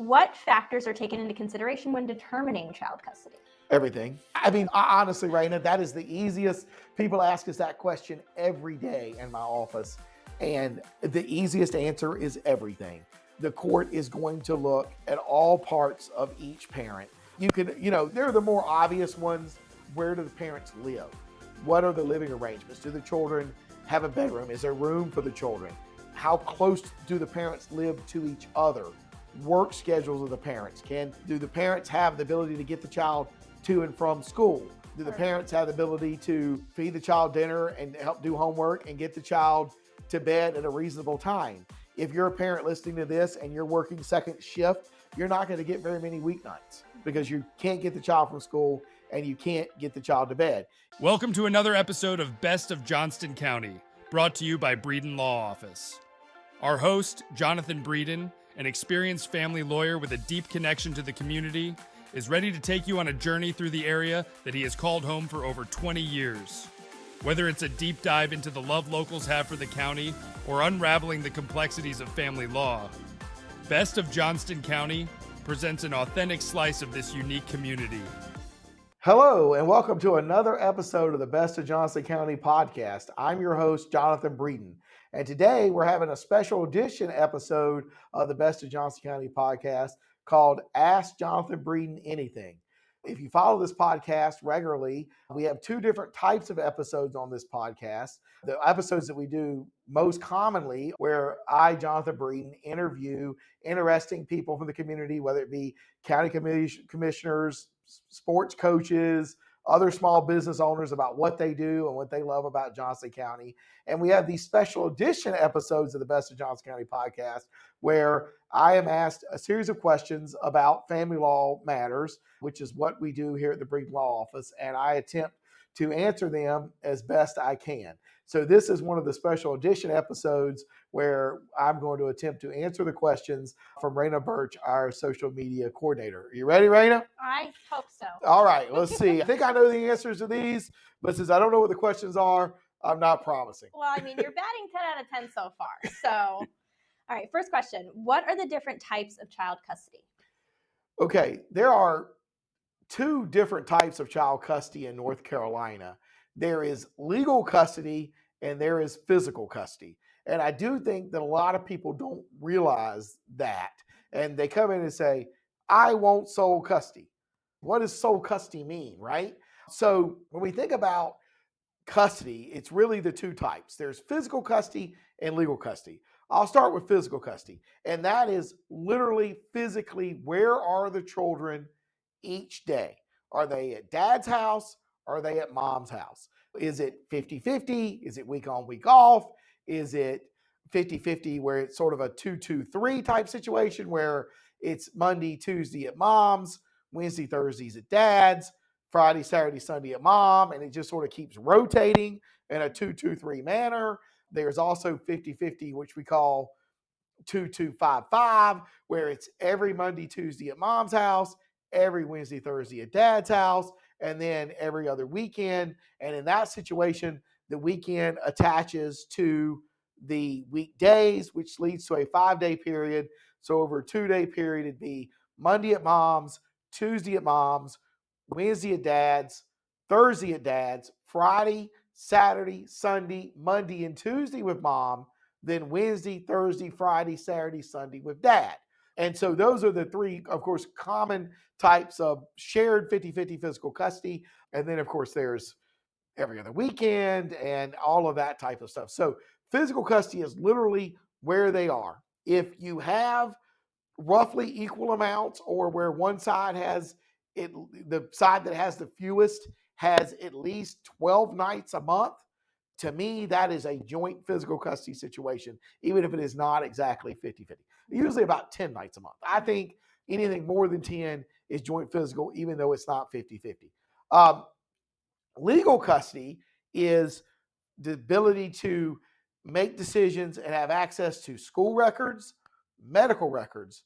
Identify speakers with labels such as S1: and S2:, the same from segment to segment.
S1: what factors are taken into consideration when determining child custody?
S2: Everything. I mean, honestly, Raina, that is the easiest. People ask us that question every day in my office. And the easiest answer is everything. The court is going to look at all parts of each parent. There are the more obvious ones. Where do the parents live? What are the living arrangements? Do the children have a bedroom? Is there room for the children? How close do the parents live to each other? Work schedules of the parents. Do the parents have the ability to get the child to and from school? Do the parents have the ability to feed the child dinner and help do homework and get the child to bed at a reasonable time? If you're a parent listening to this and you're working second shift, you're not going to get very many weeknights because you can't get the child from school and you can't get the child to bed.
S3: Welcome to another episode of Best of Johnston County, brought to you by Breeden Law Office. Our host, Jonathan Breeden, an experienced family lawyer with a deep connection to the community, is ready to take you on a journey through the area that he has called home for over 20 years. Whether it's a deep dive into the love locals have for the county or unraveling the complexities of family law, Best of Johnston County presents an authentic slice of this unique community.
S2: Hello, and welcome to another episode of the Best of Johnston County Podcast. I'm your host, Jonathan Breeden, and today we're having a special edition episode of the Best of Johnston County Podcast called Ask Jonathan Breeden Anything. If you follow this podcast regularly, we have two different types of episodes on this podcast. The episodes that we do most commonly where I, Jonathan Breeden, interview interesting people from the community, whether it be county commissioners, sports coaches, other small business owners about what they do and what they love about Johnston County. And we have these special edition episodes of the Best of Johnston County Podcast where I am asked a series of questions about family law matters, which is what we do here at the Breeden Law Office, and I attempt to answer them as best I can. So this is one of the special edition episodes where I'm going to attempt to answer the questions from Raina Birch, our social media coordinator. Are you ready, Raina?
S1: I hope so.
S2: All right, let's see. I think I know the answers to these, but since I don't know what the questions are, I'm not promising.
S1: Well, I mean, you're batting 10 out of 10 so far. So, all right, first question. What are the different types of child custody?
S2: Okay, there are two different types of child custody in North Carolina. There is legal custody and there is physical custody. And I do think that a lot of people don't realize that. And they come in and say, I want sole custody. What does sole custody mean, right? So when we think about custody, it's really the two types. There's physical custody and legal custody. I'll start with physical custody. And that is literally physically, where are the children each day? Are they at dad's house? Are they at mom's house? Is it 50-50? Is it week on, week off? Is it 50-50 where it's sort of a 2-2-3 type situation where it's Monday, Tuesday at mom's, Wednesday, Thursdays at dad's, Friday, Saturday, Sunday at mom, and it just sort of keeps rotating in a 2-2-3 manner. There's also 50-50, which we call 2-2-5-5, where it's every Monday, Tuesday at mom's house, every Wednesday, Thursday at dad's house, and then every other weekend. And in that situation, the weekend attaches to the weekdays, which leads to a 5-day period. So over a 2-day period, it'd be Monday at mom's, Tuesday at mom's, Wednesday at dad's, Thursday at dad's, Friday, Saturday, Sunday, Monday, and Tuesday with mom, then Wednesday, Thursday, Friday, Saturday, Sunday with dad. And so those are the three, of course, common types of shared 50-50 physical custody. And then, of course, there's every other weekend and all of that type of stuff. So physical custody is literally where they are. If you have roughly equal amounts or where one side has it, the side that has the fewest has at least 12 nights a month, to me, that is a joint physical custody situation, even if it is not exactly 50-50. Usually about 10 nights a month. I think anything more than 10 is joint physical, even though it's not 50-50. Legal custody is the ability to make decisions and have access to school records, medical records,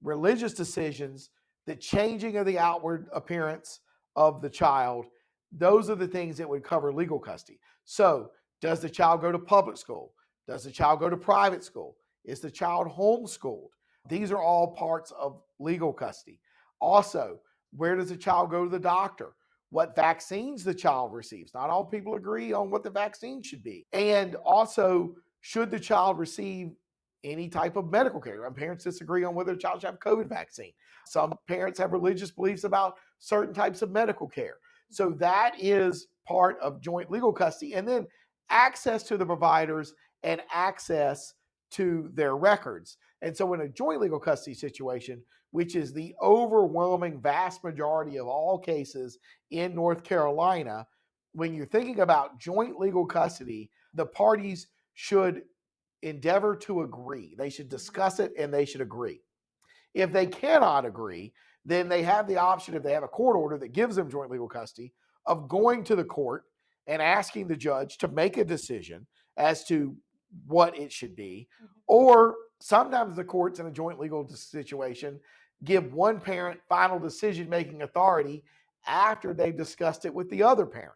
S2: religious decisions, the changing of the outward appearance of the child. Those are the things that would cover legal custody. So, does the child go to public school? Does the child go to private school? Is the child homeschooled? These are all parts of legal custody. Also, where does the child go to the doctor? What vaccines the child receives. Not all people agree on what the vaccine should be. And also, should the child receive any type of medical care? Some parents disagree on whether the child should have COVID vaccine. Some parents have religious beliefs about certain types of medical care. So that is part of joint legal custody. And then access to the providers and access to their records. And so in a joint legal custody situation, which is the overwhelming vast majority of all cases in North Carolina, when you're thinking about joint legal custody, the parties should endeavor to agree. They should discuss it and they should agree. If they cannot agree, then they have the option, if they have a court order that gives them joint legal custody, of going to the court and asking the judge to make a decision as to what it should be. Or sometimes the courts in a joint legal situation give one parent final decision-making authority after they've discussed it with the other parent.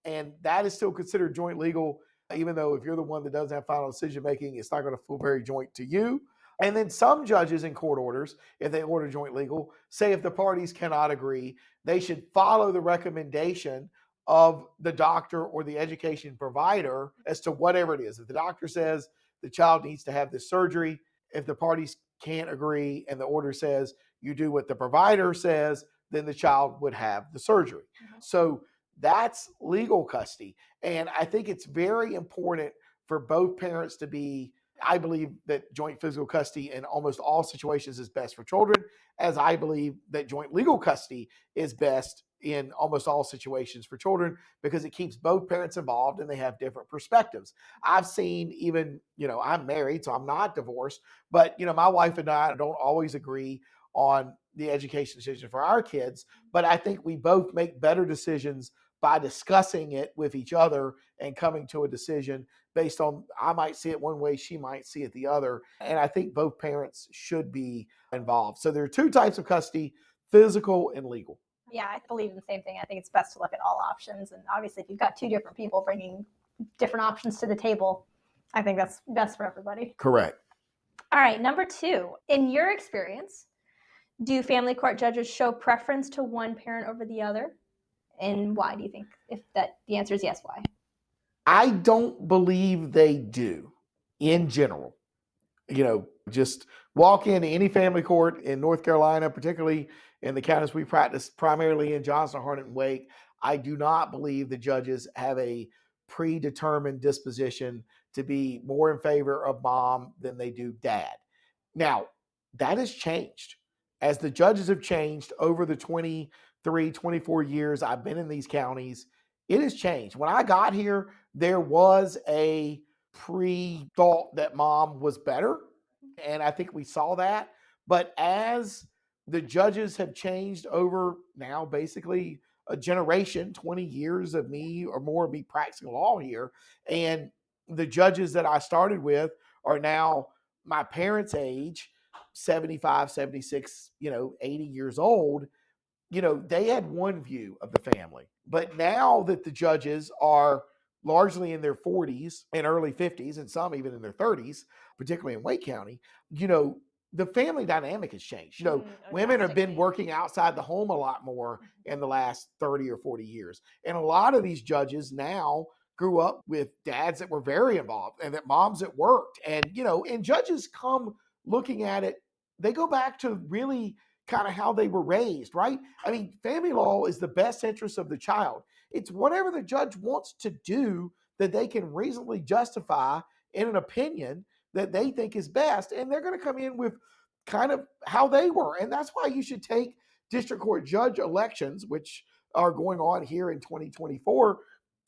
S2: And that is still considered joint legal, even though if you're the one that doesn't have final decision-making, it's not going to feel very joint to you. And then some judges in court orders, if they order joint legal, say if the parties cannot agree, they should follow the recommendation of the doctor or the education provider as to whatever it is. If the doctor says the child needs to have this surgery, if the parties can't agree and the order says you do what the provider says, then the child would have the surgery. So that's legal custody. And I think it's very important for both parents to be, I believe that joint physical custody in almost all situations is best for children, as I believe that joint legal custody is best in almost all situations for children, because it keeps both parents involved and they have different perspectives. I've seen even, I'm married, so I'm not divorced, but, my wife and I don't always agree on the education decision for our kids, but I think we both make better decisions by discussing it with each other and coming to a decision based on, I might see it one way, she might see it the other. And I think both parents should be involved. So there are two types of custody, physical and legal.
S1: Yeah, I believe in the same thing. I think it's best to look at all options. And obviously, if you've got two different people bringing different options to the table, I think that's best for everybody.
S2: Correct.
S1: All right, number 2. In your experience, do family court judges show preference to one parent over the other? And why do you think? If the answer is yes, why?
S2: I don't believe they do in general. Just walk into any family court in North Carolina, particularly in the counties we practice, primarily in Johnston, Harnett, and Wake. I do not believe the judges have a predetermined disposition to be more in favor of mom than they do dad. Now, that has changed. As the judges have changed over the 23, 24 years I've been in these counties, it has changed. When I got here, there was a pre-thought that mom was better, and I think we saw that. But as the judges have changed over now basically a generation, 20 years of me or more of me practicing law here, and the judges that I started with are now my parents' age, 75, 76, 80 years old. They had one view of the family. But now that the judges are largely in their 40s and early 50s, and some even in their 30s, particularly in Wake County, the family dynamic has changed. Women have been working outside the home a lot more in the last 30 or 40 years. And a lot of these judges now grew up with dads that were very involved and that moms that worked. And, and judges come looking at it, they go back to really kind of how they were raised, right? I mean, family law is the best interest of the child. It's whatever the judge wants to do that they can reasonably justify in an opinion that they think is best. And they're going to come in with kind of how they were. And that's why you should take district court judge elections, which are going on here in 2024,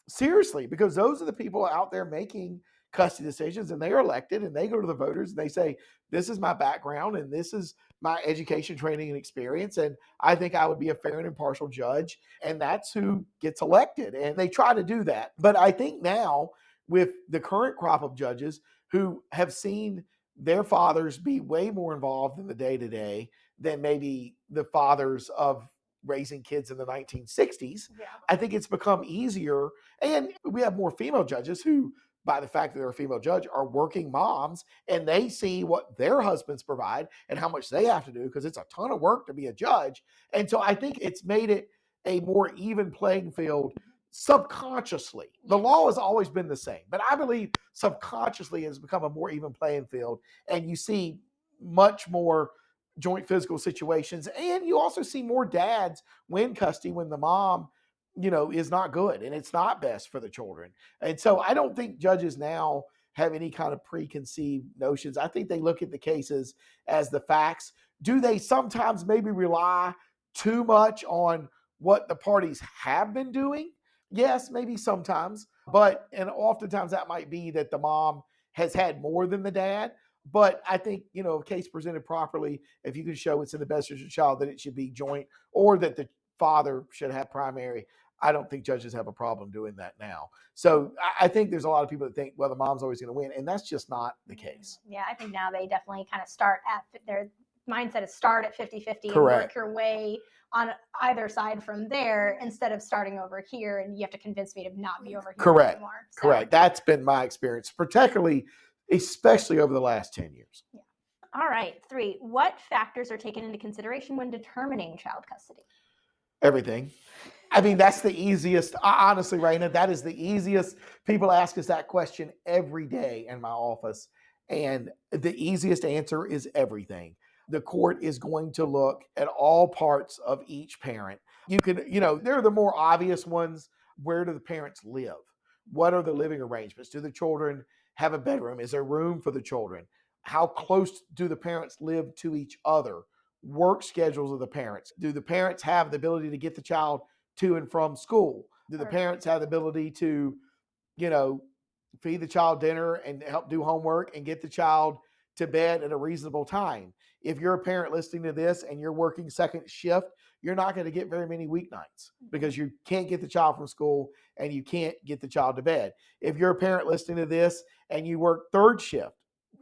S2: seriously, because those are the people out there making custody decisions, and they are elected and they go to the voters and they say, this is my background and this is my education, training, and experience. And I think I would be a fair and impartial judge. And that's who gets elected. And they try to do that. But I think now with the current crop of judges who have seen their fathers be way more involved in the day-to-day than maybe the fathers of raising kids in the 1960s, I think it's become easier. And we have more female judges who by the fact that they're a female judge, are working moms, and they see what their husbands provide and how much they have to do, because it's a ton of work to be a judge. And so I think it's made it a more even playing field subconsciously. The law has always been the same, but I believe subconsciously has become a more even playing field, and you see much more joint physical situations, and you also see more dads win custody when the mom, is not good and it's not best for the children. And so I don't think judges now have any kind of preconceived notions. I think they look at the cases as the facts. Do they sometimes maybe rely too much on what the parties have been doing? Yes, maybe sometimes, and oftentimes that might be that the mom has had more than the dad. But I think, a case presented properly, if you can show it's in the best interest of the child, that it should be joint, or that the father should have primary. I don't think judges have a problem doing that now. So I think there's a lot of people that think, well, the mom's always going to win, and that's just not the case.
S1: Yeah, I think now they definitely kind of start at their mindset is start at 50-50 and
S2: Correct.
S1: work your way on either side from there, instead of starting over here and you have to convince me to not be over here
S2: Correct.
S1: anymore. So,
S2: Correct. That's been my experience, especially over the last 10 years.
S1: Yeah. All right. 3, what factors are taken into consideration when determining child custody?
S2: Everything. I mean, that's the easiest. Honestly, Raina, that is the easiest. People ask us that question every day in my office. And the easiest answer is everything. The court is going to look at all parts of each parent. There are the more obvious ones. Where do the parents live? What are the living arrangements? Do the children have a bedroom? Is there room for the children? How close do the parents live to each other? Work schedules of the parents. Do the parents have the ability to get the child to and from school? Do the parents have the ability to, feed the child dinner and help do homework and get the child to bed at a reasonable time? If you're a parent listening to this and you're working second shift, you're not going to get very many weeknights because you can't get the child from school and you can't get the child to bed. If you're a parent listening to this and you work third shift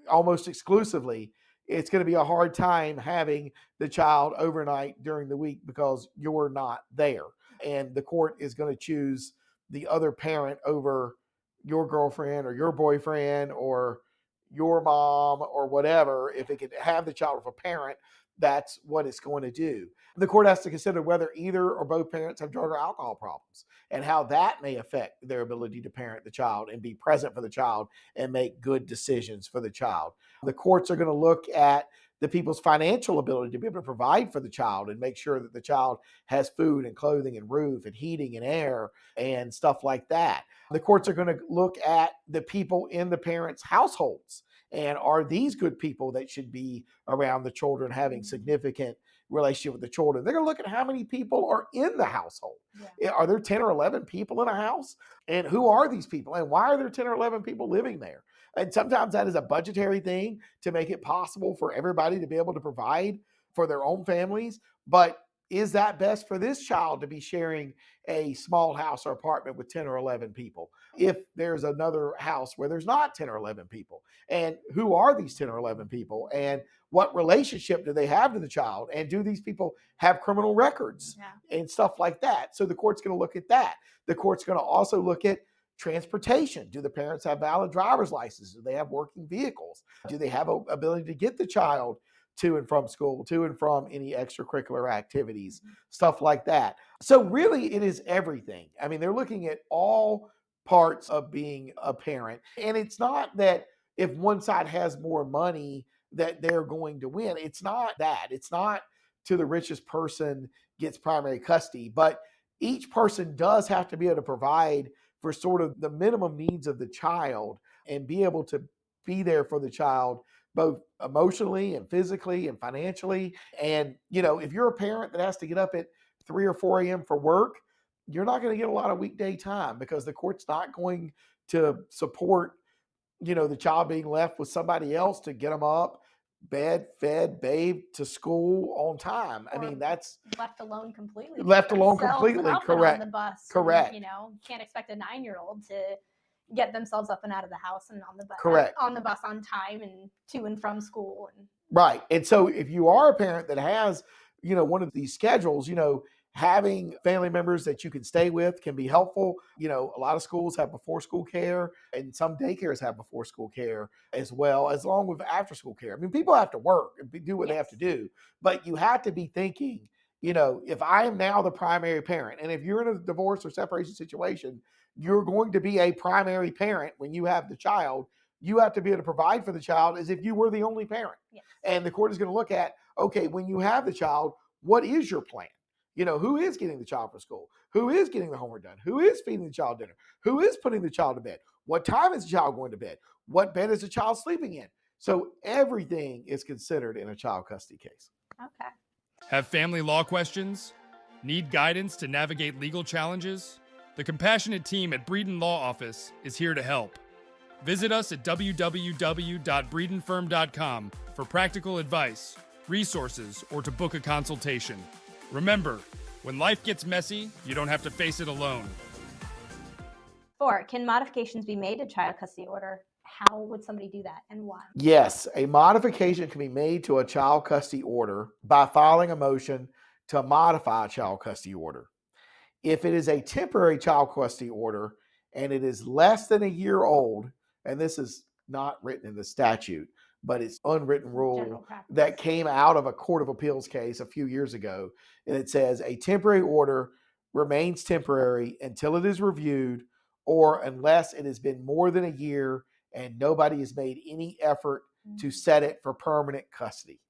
S2: almost exclusively, it's going to be a hard time having the child overnight during the week because you're not there. And the court is going to choose the other parent over your girlfriend or your boyfriend or your mom or whatever. If it could have the child with a parent, that's what it's going to do. The court has to consider whether either or both parents have drug or alcohol problems and how that may affect their ability to parent the child and be present for the child and make good decisions for the child. The courts are going to look at the people's financial ability to be able to provide for the child and make sure that the child has food and clothing and roof and heating and air and stuff like that. The courts are going to look at the people in the parents' households. And are these good people that should be around the children, having significant relationship with the children? They're going to look at how many people are in the household. Yeah. Are there 10 or 11 people in a house? And who are these people? And why are there 10 or 11 people living there? And sometimes that is a budgetary thing to make it possible for everybody to be able to provide for their own families. But is that best for this child to be sharing a small house or apartment with 10 or 11 people? If there's another house where there's not 10 or 11 people, and who are these 10 or 11 people, and what relationship do they have to the child? And do these people have criminal records and stuff like that? So the court's going to look at that. The court's going to also look at transportation. Do the parents have valid driver's licenses? Do they have working vehicles? Do they have an ability to get the child to and from school, to and from any extracurricular activities, stuff like that? So really it is everything. I mean, they're looking at all parts of being a parent. And it's not that if one side has more money that they're going to win. It's not that. It's not to the richest person gets primary custody, but each person does have to be able to provide for sort of the minimum needs of the child and be able to be there for the child, both emotionally and physically and financially. And, if you're a parent that has to get up at 3 or 4 a.m. for work, you're not going to get a lot of weekday time because the court's not going to support, the child being left with somebody else to get them up, bed, fed, bathed, to school on time. I mean, that's
S1: left alone completely.
S2: Correct.
S1: On the bus.
S2: Correct.
S1: And, can't expect a 9-year-old to get themselves up and out of the house and on the bus.
S2: Correct.
S1: On the bus on time and to and from school.
S2: Right. And so if you are a parent that has, one of these schedules, having family members that you can stay with can be helpful. A lot of schools have before school care, and some daycares have before school care as well, as long with after school care. I mean, people have to work and do what they have to do, but you have to be thinking, if I am now the primary parent, and if you're in a divorce or separation situation, you're going to be a primary parent when you have the child. You have to be able to provide for the child as if you were the only parent.
S1: Yes.
S2: And the court is going to look at, okay, when you have the child, what is your plan? Who is getting the child from school? Who is getting the homework done? Who is feeding the child dinner? Who is putting the child to bed? What time is the child going to bed? What bed is the child sleeping in? So everything is considered in a child custody case.
S1: Okay.
S3: Have family law questions? Need guidance to navigate legal challenges? The compassionate team at Breeden Law Office is here to help. Visit us at www.breedenfirm.com for practical advice, resources, or to book a consultation. Remember, when life gets messy, you don't have to face it alone.
S1: 4, can modifications be made to child custody order? How would somebody do that and why?
S2: Yes, a modification can be made to a child custody order by filing a motion to modify a child custody order. If it is a temporary child custody order and it is less than a year old, and this is not written in the statute, but it's unwritten rule that came out of a court of appeals case a few years ago, and it says a temporary order remains temporary until it is reviewed or unless it has been more than a year and nobody has made any effort to set it for permanent custody.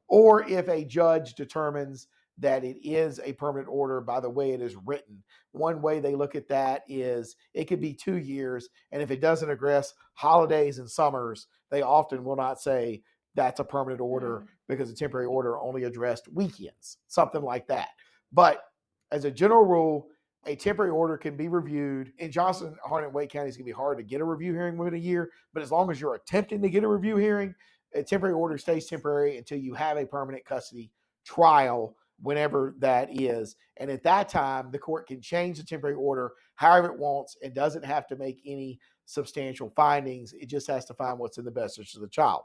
S2: Or if a judge determines that it is a permanent order by the way it is written. One way they look at that is it could be 2 years, and if it doesn't address holidays and summers, they often will not say that's a permanent order because a temporary order only addressed weekends, something like that. But as a general rule, a temporary order can be reviewed. In Johnston, Harnett, and Wake counties, it can be hard to get a review hearing within a year, but as long as you're attempting to get a review hearing, a temporary order stays temporary until you have a permanent custody trial, whenever that is. And at that time, the court can change the temporary order however it wants and doesn't have to make any substantial findings. It just has to find what's in the best interest of the child.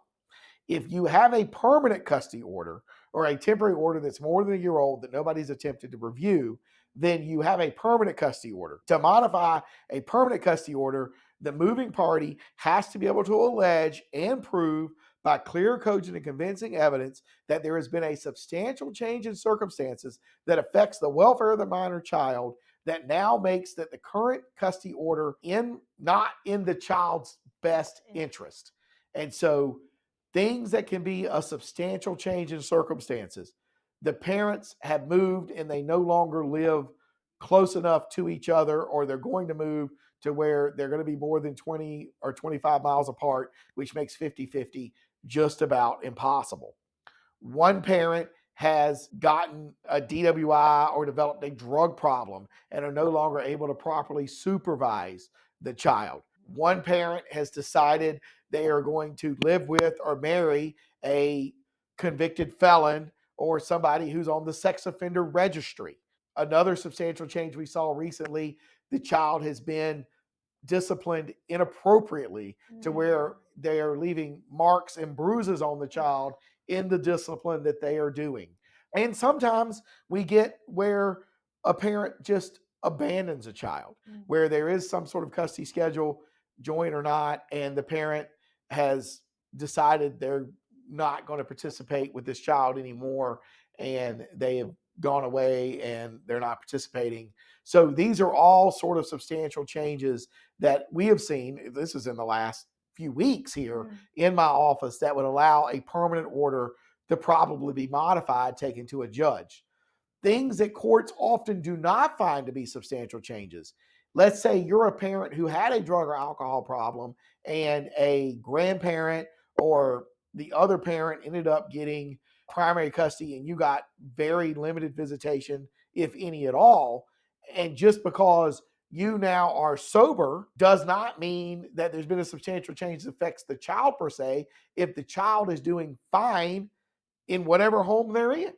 S2: If you have a permanent custody order or a temporary order that's more than a year old that nobody's attempted to review, then you have a permanent custody order. To modify a permanent custody order, the moving party has to be able to allege and prove by clear, cogent, and convincing evidence that there has been a substantial change in circumstances that affects the welfare of the minor child that now makes that the current custody order not in the child's best interest. And so things that can be a substantial change in circumstances. The parents have moved and they no longer live close enough to each other, or they're going to move to where they're going to be more than 20 or 25 miles apart, which makes 50-50 just about impossible. One parent has gotten a DWI or developed a drug problem and are no longer able to properly supervise the child. One parent has decided they are going to live with or marry a convicted felon or somebody who's on the sex offender registry. Another substantial change we saw recently, the child has been disciplined inappropriately to where they are leaving marks and bruises on the child in the discipline that they are doing. And sometimes we get where a parent just abandons a child, where there is some sort of custody schedule, joint or not, and the parent has decided they're not going to participate with this child anymore, and they have gone away and they're not participating. So these are all sort of substantial changes that we have seen. This is in the last few weeks here in my office that would allow a permanent order to probably be modified, taken to a judge. Things that courts often do not find to be substantial changes. Let's say you're a parent who had a drug or alcohol problem and a grandparent or the other parent ended up getting primary custody and you got very limited visitation, if any at all. And just because you now are sober does not mean that there's been a substantial change that affects the child per se. If the child is doing fine in whatever home they're in,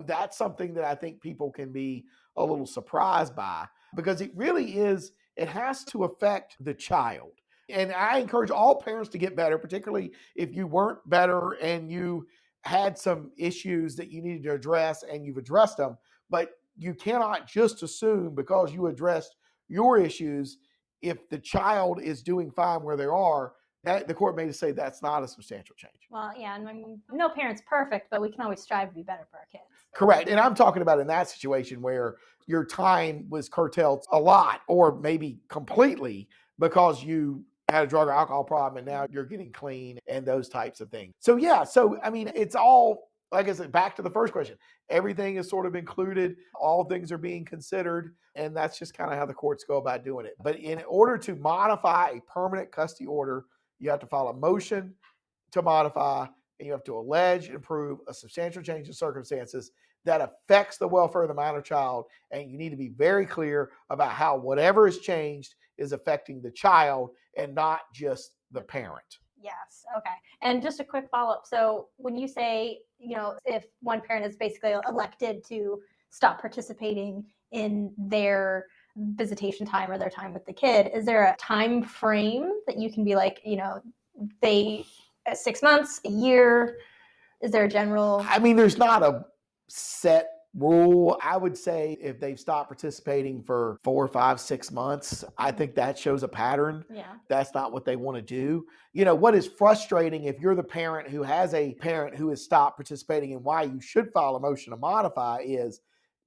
S2: that's something that I think people can be a little surprised by, because it really is, it has to affect the child. And I encourage all parents to get better, particularly if you weren't better and you had some issues that you needed to address and you've addressed them. But you cannot just assume because you addressed your issues, if the child is doing fine where they are, that the court may say that's not a substantial change.
S1: Well, yeah, and I mean, no parent's perfect, but we can always strive to be better for our kids.
S2: Correct. And I'm talking about in that situation where your time was curtailed a lot or maybe completely because you had a drug or alcohol problem and now you're getting clean and those types of things. So yeah, so I mean, it's all, like I said, back to the first question, everything is sort of included, all things are being considered, and that's just kind of how the courts go about doing it. But in order to modify a permanent custody order, you have to file a motion to modify, and you have to allege and prove a substantial change in circumstances that affects the welfare of the minor child. And you need to be very clear about how whatever is changed is affecting the child and not just the parent.
S1: Yes. Okay. And just a quick follow-up. So when you say, if one parent is basically elected to stop participating in their visitation time or their time with the kid, is there a time frame that you can be like, they 6 months, a year? Is there a general?
S2: I mean, there's not a set rule. I would say if they've stopped participating for 4, 5, 6 months, I think that shows a pattern.
S1: Yeah.
S2: That's not what they want to do. What is frustrating if you're the parent who has a parent who has stopped participating, and why you should file a motion to modify is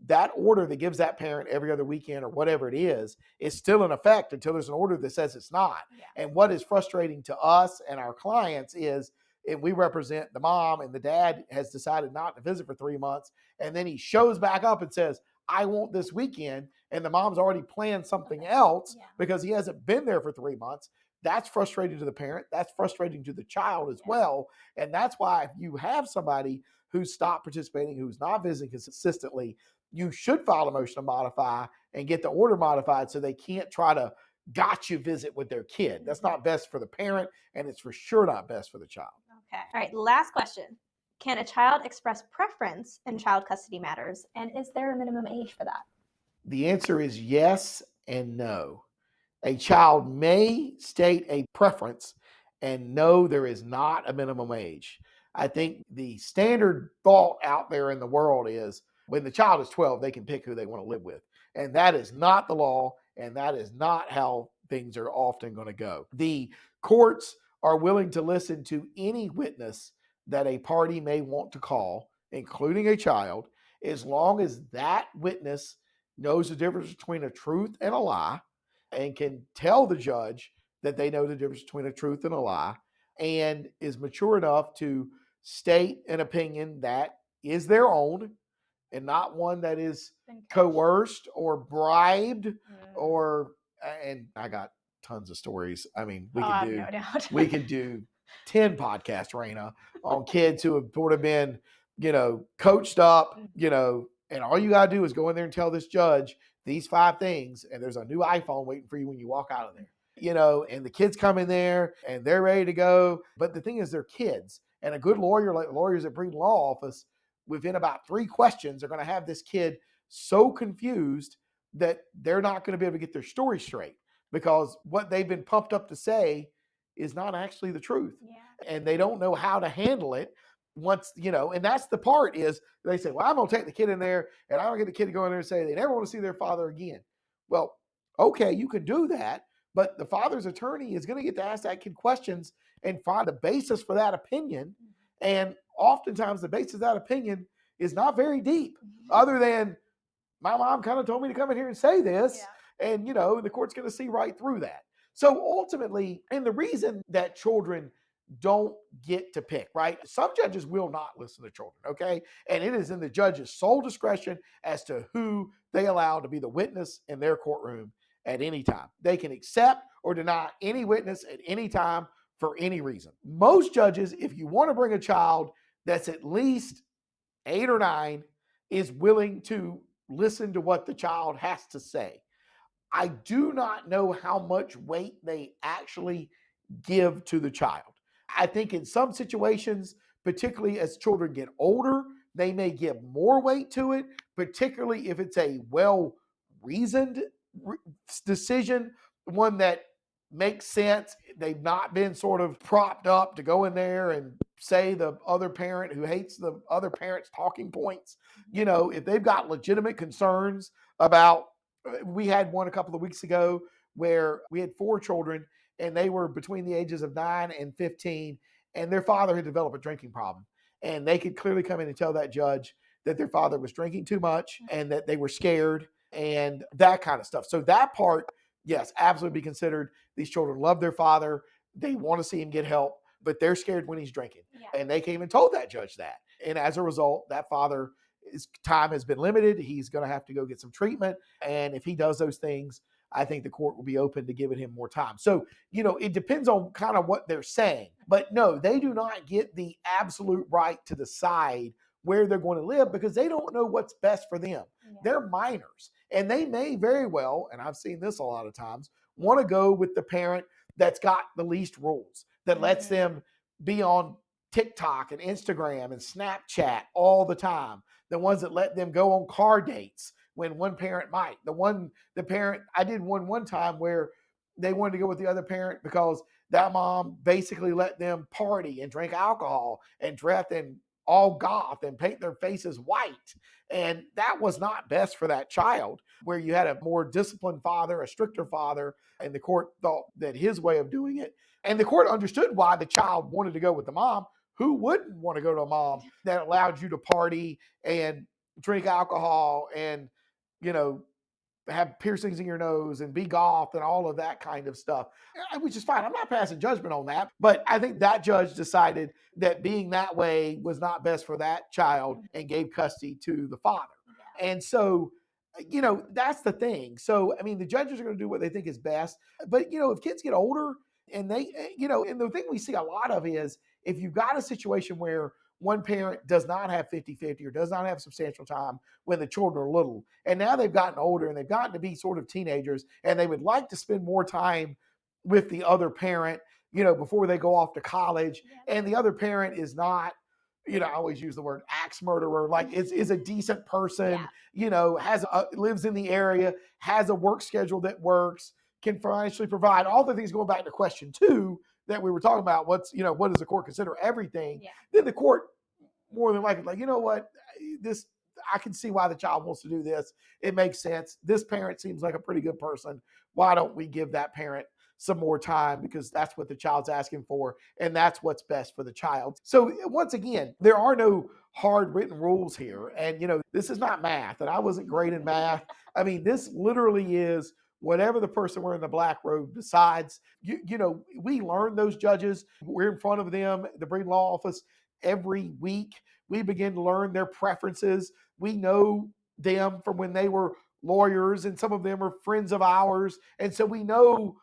S2: that order that gives that parent every other weekend or whatever it is still in effect until there's an order that says it's not.
S1: Yeah.
S2: And what is frustrating to us and our clients is if we represent the mom and the dad has decided not to visit for 3 months, and then he shows back up and says, I want this weekend, and the mom's already planned something else because he hasn't been there for 3 months. That's frustrating to the parent. That's frustrating to the child as well. And that's why if you have somebody who's stopped participating, who's not visiting consistently, you should file a motion to modify and get the order modified so they can't try to gotcha visit with their kid. That's not best for the parent, and it's for sure not best for the child.
S1: Okay. All right. Last question. Can a child express preference in child custody matters? And is there a minimum age for that?
S2: The answer is yes and no. A child may state a preference, and no, there is not a minimum age. I think the standard thought out there in the world is when the child is 12, they can pick who they want to live with. And that is not the law, and that is not how things are often going to go. The courts are willing to listen to any witness that a party may want to call, including a child, as long as that witness knows the difference between a truth and a lie and can tell the judge that they know the difference between a truth and a lie and is mature enough to state an opinion that is their own and not one that is coerced or bribed or, and I got tons of stories. I mean, we could do 10 podcasts, Raina, on kids who have sort of been, coached up, and all you got to do is go in there and tell this judge these 5 things, and there's a new iPhone waiting for you when you walk out of there, and the kids come in there and they're ready to go. But the thing is, they're kids, and a good lawyer, like lawyers at Breeden Law Office, within about 3 questions are going to have this kid so confused that they're not going to be able to get their story straight because what they've been pumped up to say is not actually the truth.
S1: Yeah.
S2: And they don't know how to handle it once, and that's the part is they say, well, I'm going to take the kid in there and I'm going to get the kid to go in there and say they never want to see their father again. Well, okay, you can do that, but the father's attorney is going to get to ask that kid questions and find the basis for that opinion. And oftentimes the basis of that opinion is not very deep, other than my mom kind of told me to come in here and say this. Yeah. And, the court's going to see right through that. So ultimately, and the reason that children don't get to pick, right? Some judges will not listen to children, okay? And it is in the judge's sole discretion as to who they allow to be the witness in their courtroom at any time. They can accept or deny any witness at any time for any reason. Most judges, if you want to bring a child that's at least 8 or 9, is willing to listen to what the child has to say. I do not know how much weight they actually give to the child. I think in some situations, particularly as children get older, they may give more weight to it, particularly if it's a well-reasoned decision, one that makes sense. They've not been sort of propped up to go in there and say the other parent who hates the other parent's talking points. If they've got legitimate concerns about, we had one a couple of weeks ago where we had 4 children and they were between the ages of 9 and 15, and their father had developed a drinking problem. And they could clearly come in and tell that judge that their father was drinking too much and that they were scared and that kind of stuff. So that part, yes, absolutely be considered. These children love their father. They want to see him get help, but they're scared when he's drinking.
S1: Yeah.
S2: And they came and told that judge that. And as a result, that father, his time has been limited. He's going to have to go get some treatment. And if he does those things, I think the court will be open to giving him more time. So, it depends on kind of what they're saying. But no, they do not get the absolute right to decide where they're going to live because they don't know what's best for them.
S1: Yeah.
S2: They're minors. And they may very well, and I've seen this a lot of times, want to go with the parent that's got the least rules, that lets them be on TikTok and Instagram and Snapchat all the time. The ones that let them go on car dates when one parent might. I did one time where they wanted to go with the other parent because that mom basically let them party and drink alcohol and dress in all goth and paint their faces white. And that was not best for that child, where you had a more disciplined father, a stricter father, and the court thought that his way of doing it. And the court understood why the child wanted to go with the mom. Who wouldn't want to go to a mom that allowed you to party and drink alcohol and, have piercings in your nose and be goth and all of that kind of stuff, which is fine. I'm not passing judgment on that, but I think that judge decided that being that way was not best for that child and gave custody to the father. And so, that's the thing. So, the judges are going to do what they think is best. But, if kids get older and they, and the thing we see a lot of is if you've got a situation where one parent does not have 50-50 or does not have substantial time when the children are little, and now they've gotten older and they've gotten to be sort of teenagers and they would like to spend more time with the other parent, before they go off to college. Yeah. And the other parent is not, I always use the word axe murderer, like is a decent person, lives in the area, has a work schedule that works, can financially provide all the things. Going back to question 2 that we were talking about, what does the court consider everything? Yeah. Then the court more than likely, I can see why the child wants to do this. It makes sense. This parent seems like a pretty good person. Why don't we give that parent some more time, because that's what the child's asking for, and that's what's best for the child. So once again, there are no hard written rules here. And, this is not math, and I wasn't great in math. This literally is whatever the person wearing the black robe decides. We learn those judges. We're in front of them, the Breeden Law Office, every week. We begin to learn their preferences. We know them from when they were lawyers, and some of them are friends of ours. And so we know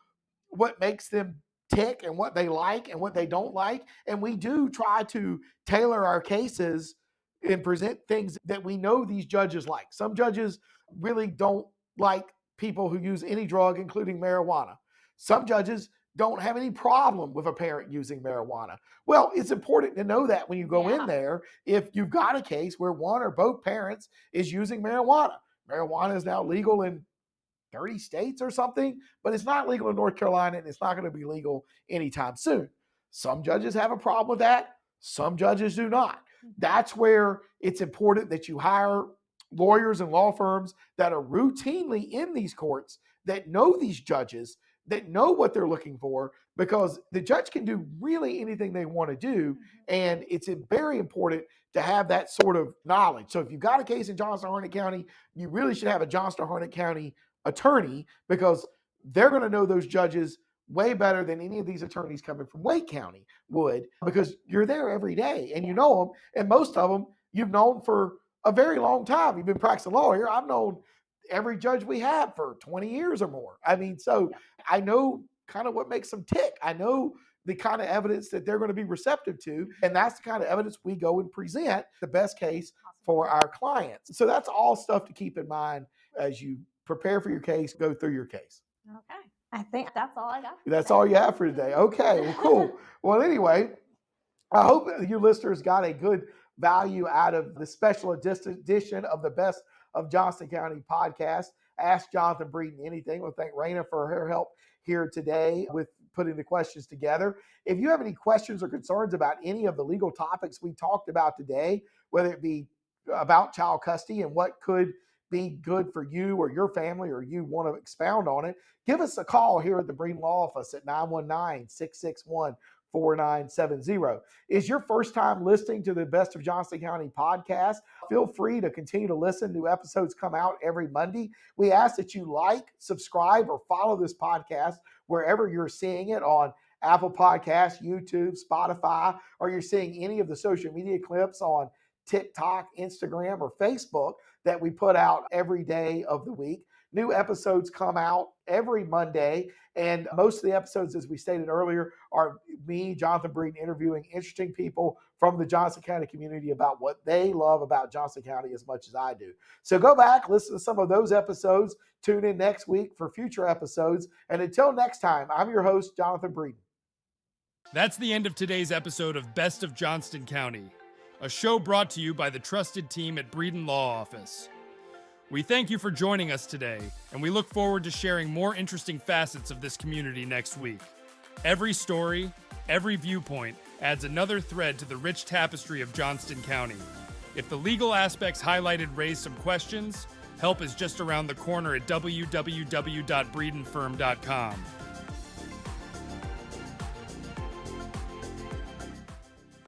S2: what makes them tick and what they like and what they don't like. And we do try to tailor our cases and present things that we know these judges like. Some judges really don't like people who use any drug, including marijuana. Some judges don't have any problem with a parent using marijuana. Well, it's important to know that when you go in there, if you've got a case where one or both parents is using marijuana. Marijuana is now legal in 30 states or something, but it's not legal in North Carolina, and it's not going to be legal anytime soon. Some judges have a problem with that. Some judges do not. That's where it's important that you hire lawyers and law firms that are routinely in these courts, that know these judges, that know what they're looking for, because the judge can do really anything they want to do. And it's very important to have that sort of knowledge. So if you've got a case in Johnston-Harnett County, you really should have a Johnston-Harnett County attorney, because they're going to know those judges way better than any of these attorneys coming from Wake County would, because you're there every day and you know them. And most of them you've known for a very long time. You've been practicing law here. I've known every judge we have for 20 years or more. So I know kind of what makes them tick. I know the kind of evidence that they're going to be receptive to. And that's the kind of evidence we go and present the best case for our clients. So that's all stuff to keep in mind as you prepare for your case, go through your case.
S1: Okay. I think that's all I got.
S2: That's all you have for today. Okay, well, cool. Well, anyway, I hope you listeners got a good value out of the special edition of the Best of Johnston County podcast. Ask Jonathan Breeden anything. We'll thank Raina for her help here today with putting the questions together. If you have any questions or concerns about any of the legal topics we talked about today, whether it be about child custody and what could be good for you or your family, or you want to expound on it, give us a call here at the Breeden Law Office at 919-661-4970. Is your first time listening to the Best of Johnston County podcast? Feel free to continue to listen. New episodes come out every Monday. We ask that you like, subscribe, or follow this podcast wherever you're seeing it, on Apple Podcasts, YouTube, Spotify, or you're seeing any of the social media clips on TikTok, Instagram, or Facebook that we put out every day of the week. New episodes come out every Monday, and most of the episodes, as we stated earlier, are me, Jonathan Breeden, interviewing interesting people from the Johnston County community about what they love about Johnston County as much as I do. So go back, listen to some of those episodes, tune in next week for future episodes, and until next time, I'm your host, Jonathan Breeden.
S3: That's the end of today's episode of Best of Johnston County, a show brought to you by the trusted team at Breeden Law Office. We thank you for joining us today, and we look forward to sharing more interesting facets of this community next week. Every story, every viewpoint adds another thread to the rich tapestry of Johnston County. If the legal aspects highlighted raise some questions, help is just around the corner at www.breedenfirm.com.